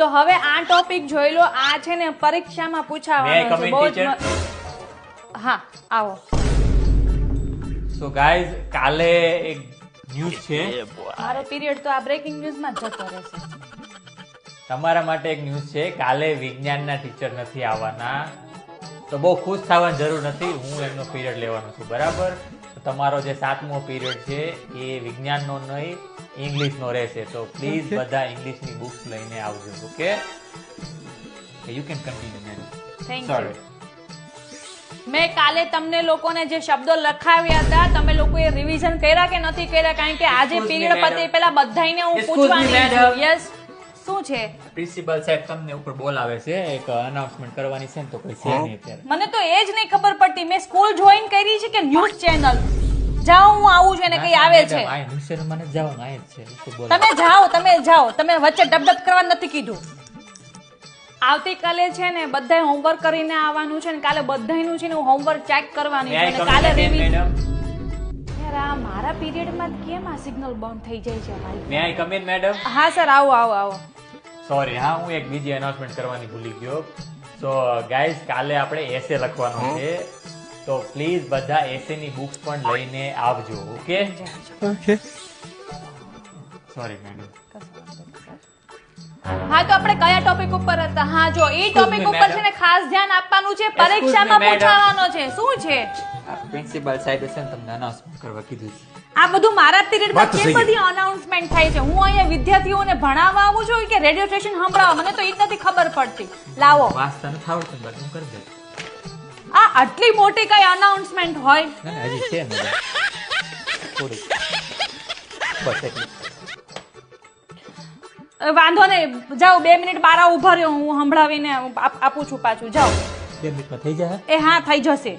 તો હવે આ ટોપિક જોઈ લો. આ છે ને પરીક્ષામાં પૂછાવાનો છે. બહુ જ હા, આવો. સો ગાઈઝ, કાલે એક ન્યૂઝ છે. મારો પીરિયડ તો આ બ્રેકિંગ ન્યૂઝમાં જ જતો રહેશે. તમારા માટે એક ન્યૂઝ છે. કાલે વિજ્ઞાનના ટીચર નથી આવવાના, તો બહુ ખુશ થવાની જરૂર નથી. હું એમનો પીરિયડ લેવાનો છું, બરાબર? તમારો જે 7મો પીરિયડ છે એ વિજ્ઞાનનો નહીં, ઇંગ્લિશનો રહેશે. તો પ્લીઝ બધા ઇંગ્લિશની બુક્સ લઈને આવજો. Okay, you can continue madam. Thank sorry. You. મેં કાલે તમને લોકોને જે શબ્દો લખાવ્યા હતા, તમે લોકોએ રિવિઝન કર્યા કે નથી કર્યા? કારણ કે આજે Excuse me, પીરિયડ પતે madam. પહેલા બધાયને હું Excuse me, પૂછવાની madam. છું. યસ, શું છે? પ્રિન્સિપલ સાહેબ તમને ઉપર બોલાવે છે, એક અનાઉન્સમેન્ટ કરવાની છે ને, તો કોઈ છે નહીં અત્યારે. મને તો એ જ નહીં ખબર પડતી. મેં સ્કૂલ જોઈન કરી છે કે ન્યૂઝ ચેનલ? જાઓ, હું આવું છું ને કઈ આવે છે. આ ન્યૂઝ મને જવાનું આ જ છે. ઉપર બોલાવે. તમે જાઓ. તમે વચ્ચે ડબડબ કરવા નથી કીધું. આવતીકાલે છે ને બધાય હોમવર્ક કરીને આવવાનું છે ને કાલે બધાયનું છે ને હોમવર્ક ચેક કરવાનું છે અને કાલે રિવિઝન. યાર, આ મારા પીરિયડમાં કેમ આ સિગ્નલ બંધ થઈ જાય છે મારી? મે આઈ કમ ઇન મેડમ? હા સર, આવો. સોરી, હા, હું એક બીજી અનાઉન્સમેન્ટ કરવાની ભૂલી ગયો. સો ગાઈઝ, કાલે આપણે એસે લખવાનો છે, તો પ્લીઝ બધા એસે ની બુક્સ પણ લઈને આવજો. Okay, sorry madam. હા, તો આપણે કયા ટોપિક ઉપર હતા? હા, જો એ ટોપિક me, ઉપર madam. છે ને ખાસ ધ્યાન આપવાનું છે. Excuse me, પરીક્ષામાં madam. પૂછાવાનો છે. શું છે પ્રિન્સિપલ સાહેબ છે ને તમને અનાઉન્સમેન્ટ કરવા કીધું છે. આ બધું? મારા પીરિયડમાં વાત તો કેમ સહી છે. બધી અનાઉન્સમેન્ટ થાય છે? હું અહીંયા વિદ્યાર્થીઓને ભણાવવા આવું છું કે રેડિયો સ્ટેશન સંભળાવવા? મને તો એ જ નથી ખબર પડતી. લાવો, વાંચતા નથી આવડતું ને, બધું કરી દે. આ આટલી મોટી કઈ અનાઉન્સમેન્ટ હોય? ના, ના, હજી છે મેડમ, થોડું બસ એટલું. વાંધો નહીં, જાઓ 2 મિનિટ બારા ઉભા રહ્યો, હું સંભળાવીને આપું છું પાછું. જાઓ. 2 મિનિટમાં થઈ જાય. એ હા, થઈ જશે.